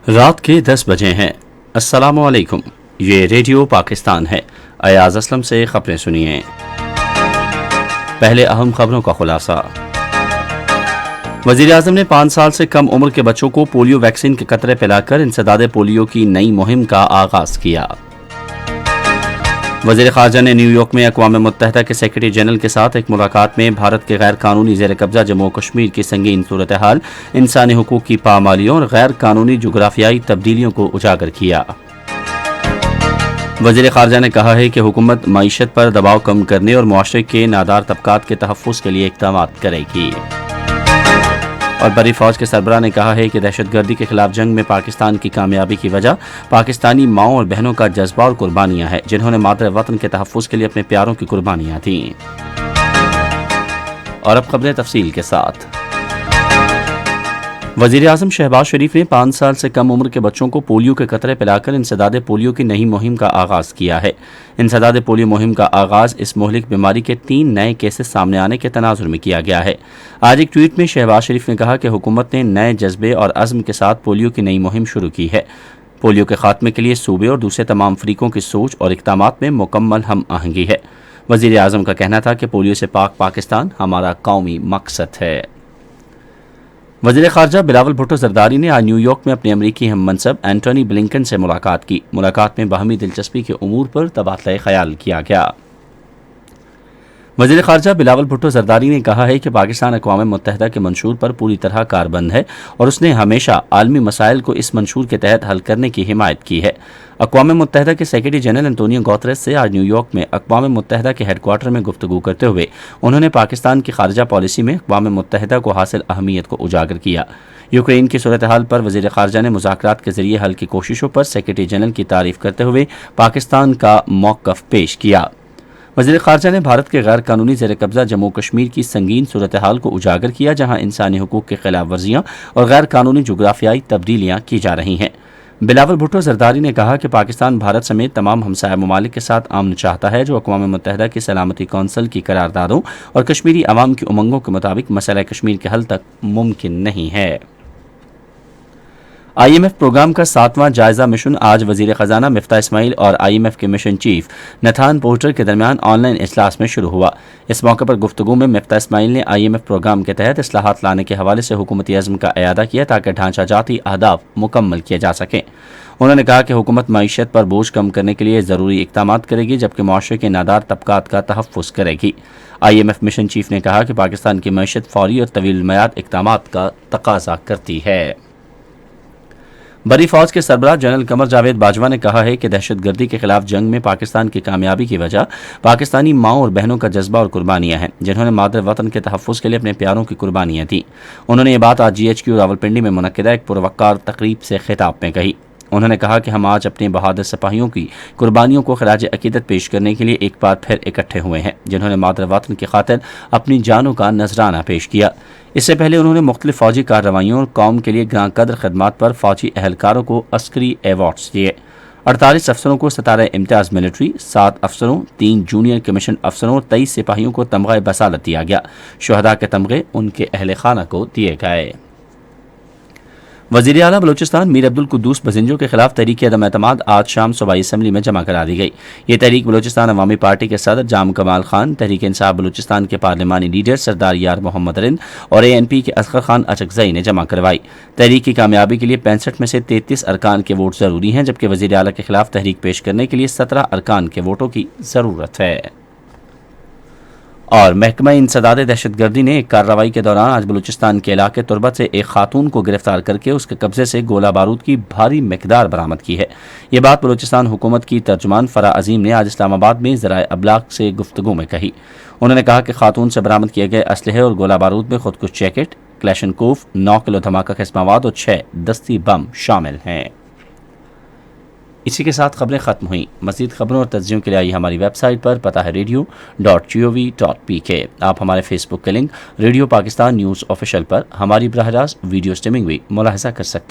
رات کے 10 بجے ہیں۔ السلام علیکم، یہ ریڈیو پاکستان ہے۔ ایاز اسلم سے خبریں سنیے۔ پہلے اہم خبروں کا خلاصہ۔ وزیر اعظم نے 5 سال سے کم عمر کے بچوں کو پولیو ویکسین کے قطرے پلا کر انسداد پولیو کی نئی مہم کا آغاز کیا۔ وزیر خارجہ نے نیو یارک میں اقوام متحدہ کے سیکرٹری جنرل کے ساتھ ایک ملاقات میں بھارت کے غیر قانونی زیر قبضہ جموں و کشمیر کی سنگین صورتحال، انسانی حقوق کی پامالیوں اور غیر قانونی جغرافیائی تبدیلیوں کو اجاگر کیا۔ وزیر خارجہ نے کہا ہے کہ حکومت معیشت پر دباؤ کم کرنے اور معاشرے کے نادار طبقات کے تحفظ کے لیے اقدامات کرے گی۔ اور بری فوج کے سربراہ نے کہا ہے کہ دہشت گردی کے خلاف جنگ میں پاکستان کی کامیابی کی وجہ پاکستانی ماؤں اور بہنوں کا جذبہ اور قربانیاں ہیں، جنہوں نے مادر وطن کے تحفظ کے لیے اپنے پیاروں کی قربانیاں دیں۔ اور اب خبریں تفصیل کے ساتھ۔ وزیر اعظم شہباز شریف نے 5 سال سے کم عمر کے بچوں کو پولیو کے قطرے پلا کر انسداد پولیو کی نئی مہم کا آغاز کیا ہے۔ انسداد پولیو مہم کا آغاز اس مہلک بیماری کے 3 نئے کیسز سامنے آنے کے تناظر میں کیا گیا ہے۔ آج ایک ٹویٹ میں شہباز شریف نے کہا کہ حکومت نے نئے جذبے اور عزم کے ساتھ پولیو کی نئی مہم شروع کی ہے۔ پولیو کے خاتمے کے لیے صوبے اور دوسرے تمام فریقوں کی سوچ اور اقدامات میں مکمل ہم آہنگی ہے۔ وزیر اعظم کا کہنا تھا کہ پولیو سے پاک پاکستان ہمارا قومی مقصد ہے۔ وزیر خارجہ بلاول بھٹو زرداری نے آج نیو یارک میں اپنے امریکی ہم منصب اینٹونی بلنکن سے ملاقات کی۔ ملاقات میں باہمی دلچسپی کے امور پر تبادلہ خیال کیا گیا۔ وزیر خارجہ بلاول بھٹو زرداری نے کہا ہے کہ پاکستان اقوام متحدہ کے منشور پر پوری طرح کاربند ہے اور اس نے ہمیشہ عالمی مسائل کو اس منشور کے تحت حل کرنے کی حمایت کی ہے۔ اقوام متحدہ کے سیکرٹری جنرل انطونیو گوتریس سے آج نیو یارک میں اقوام متحدہ کے ہیڈ کوارٹر میں گفتگو کرتے ہوئے انہوں نے پاکستان کی خارجہ پالیسی میں اقوام متحدہ کو حاصل اہمیت کو اجاگر کیا۔ یوکرین کی صورتحال پر وزیر خارجہ نے مذاکرات کے ذریعے حل کی کوششوں پر سیکرٹری جنرل کی تعریف کرتے ہوئے پاکستان کا موقف پیش کیا۔ وزیر خارجہ نے بھارت کے غیر قانونی زیر قبضہ جموں کشمیر کی سنگین صورتحال کو اجاگر کیا، جہاں انسانی حقوق کی خلاف ورزیاں اور غیر قانونی جغرافیائی تبدیلیاں کی جا رہی ہیں۔ بلاول بھٹو زرداری نے کہا کہ پاکستان بھارت سمیت تمام ہمسایہ ممالک کے ساتھ امن چاہتا ہے، جو اقوام متحدہ کی سلامتی کونسل کی قراردادوں اور کشمیری عوام کی امنگوں کے مطابق مسئلہ کشمیر کے حل تک ممکن نہیں ہے۔ آئی ایم ایف پروگرام کا 7واں جائزہ مشن آج وزیر خزانہ مفتاح اسماعیل اور آئی ایم ایف کے مشن چیف نتھان پورٹر کے درمیان آن لائن اجلاس میں شروع ہوا۔ اس موقع پر گفتگو میں مفتاح اسماعیل نے آئی ایم ایف پروگرام کے تحت اصلاحات لانے کے حوالے سے حکومتی عزم کا اعادہ کیا تاکہ ڈھانچہ جاتی اہداف مکمل کیے جا سکیں۔ انہوں نے کہا کہ حکومت معیشت پر بوجھ کم کرنے کے لیے ضروری اقدامات کرے گی، جبکہ معاشرے کے نادار طبقات کا تحفظ کرے گی۔ I M F mission chief نے کہا کہ پاکستان کی معیشت فوری اور طویل المیعاد اقدامات کا تقاضا کرتی ہے۔ بری فوج کے سربراہ جنرل قمر جاوید باجوہ نے کہا ہے کہ دہشت گردی کے خلاف جنگ میں پاکستان کی کامیابی کی وجہ پاکستانی ماؤں اور بہنوں کا جذبہ اور قربانیاں ہیں، جنہوں نے مادر وطن کے تحفظ کے لیے اپنے پیاروں کی قربانیاں دیں۔ انہوں نے یہ بات آج جی ایچ کیو راولپنڈی میں منعقدہ ایک پروقار تقریب سے خطاب میں کہی۔ انہوں نے کہا کہ ہم آج اپنے بہادر سپاہیوں کی قربانیوں کو خراج عقیدت پیش کرنے کے لیے ایک بار پھر اکٹھے ہوئے ہیں، جنہوں نے مادر وطن کی خاطر اپنی جانوں کا نذرانہ پیش کیا۔ اس سے پہلے انہوں نے مختلف فوجی کارروائیوں اور قوم کے لیے گراں قدر خدمات پر فوجی اہلکاروں کو عسکری ایوارڈز دیے۔ 48 افسروں کو ستارہ امتیاز ملٹری، 7 افسروں، 3 جونیئر کمیشن افسروں اور 23 سپاہیوں کو تمغہ بصالت دیا گیا۔ شہداء کے تمغے ان کے اہل خانہ کو دیے گئے۔ وزیر اعلیٰ بلوچستان میر عبدالقدوس بزنجو کے خلاف تحریک عدم اعتماد آج شام صوبائی اسمبلی میں جمع کرا دی گئی۔ یہ تحریک بلوچستان عوامی پارٹی کے صدر جام کمال خان، تحریک انصاف بلوچستان کے پارلیمانی لیڈر سردار یار محمد رند اور اے این پی کے اصغر خان اچکزئی نے جمع کروائی۔ تحریک کی کامیابی کے لیے 65 میں سے 33 ارکان کے ووٹ ضروری ہیں، جبکہ وزیر اعلیٰ کے خلاف تحریک پیش کرنے کے لیے 17 ارکان کے ووٹوں کی ضرورت ہے۔ اور محکمہ انسداد دہشت گردی نے ایک کارروائی کے دوران آج بلوچستان کے علاقے تربت سے ایک خاتون کو گرفتار کر کے اس کے قبضے سے گولہ بارود کی بھاری مقدار برآمد کی ہے۔ یہ بات بلوچستان حکومت کی ترجمان فرح عظیم نے آج اسلام آباد میں ذرائع ابلاغ سے گفتگو میں کہی۔ انہوں نے کہا کہ خاتون سے برآمد کیے گئے اسلحے اور گولہ بارود میں خودکش جیکٹ، کلیشنکوف، 9 کلو دھماکہ خیز مواد اور 6 دستی بم شامل ہیں۔ اسی کے ساتھ خبریں ختم ہوئیں۔ مزید خبروں اور تجزیوں کے لیے آئیے ہماری ویب سائٹ پر، پتہ ہے radio.gov.pk۔ آپ ہمارے فیس بک کے link radio Pakistan news official پر ہماری براہ راست ویڈیو سٹریمنگ بھی ملاحظہ کر سکتے ہیں۔